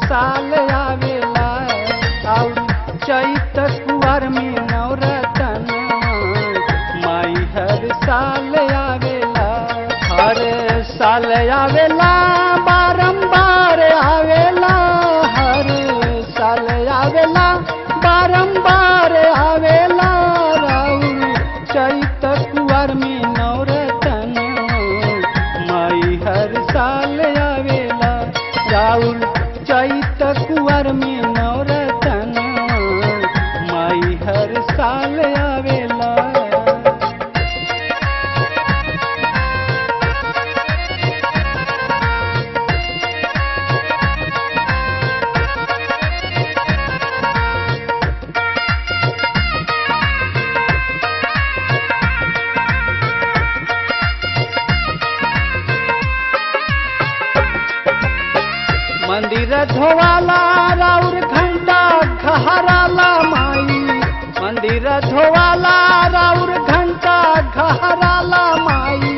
साल आवेला और चैत कुंवर में नवरतनवा माई हर साल आवेला। हर साल आवेला बारंबार आवेला, हर साल आवेला बारंबार आवेला। राउर चैत कुंवर में नवरतनवा माई हर साल आवेला। राउर चैत कुंवर में नवरतनवा माई हर साल आवेला। मंदिर धोवाला राउर घंटा घहराला माई, मंदिर धोवाला राउर घंटा घहराला माई।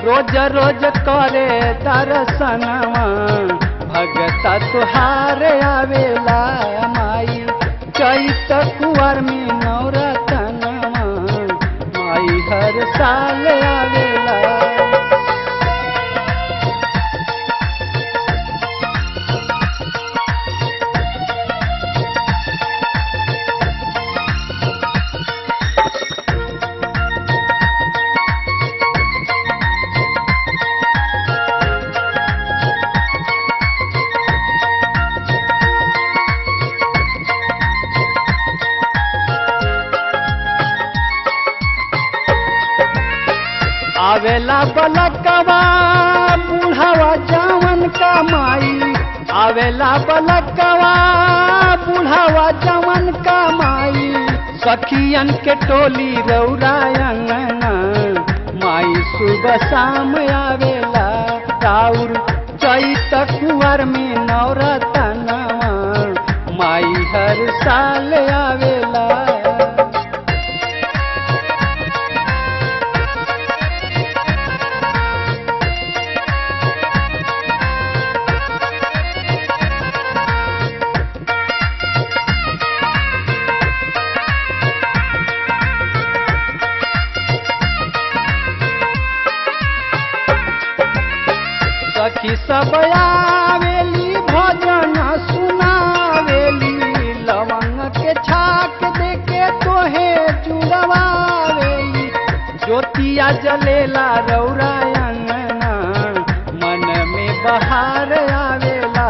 रोज रोज करे दर्शनवा भगता तुहार आवेला माई। चैत कुंवर में नवरतनवा माई हर साल आवेला। आवेला बलकवा बुढ़ावा जवन का माई, आवेला बलकवा बुढ़ावा जवन का माई। सखियन के टोली रौरा अंगना माई सुबह शाम आवेला। राउर चैत कुंवर में नवरतनवा माई हर साल आवेला। सखी सब आवेली भजन सुनावेली, लवंग के छाक देके तोहे जुड़वावेली। ज्योतिया जलेला रौरा अंगना मन में बहार आवेला।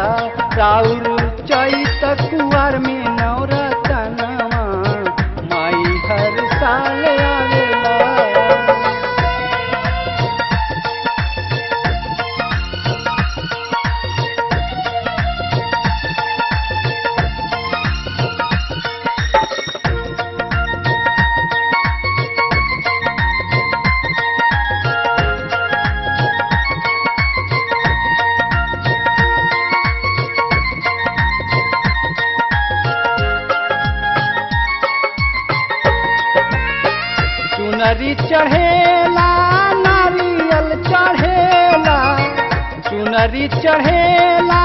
राउर चैत कुंवर में नवरतनवा माई हर साल आवेला। चुनरी चढ़ेला नारियल चढ़ेला, चुनरी चढ़ेला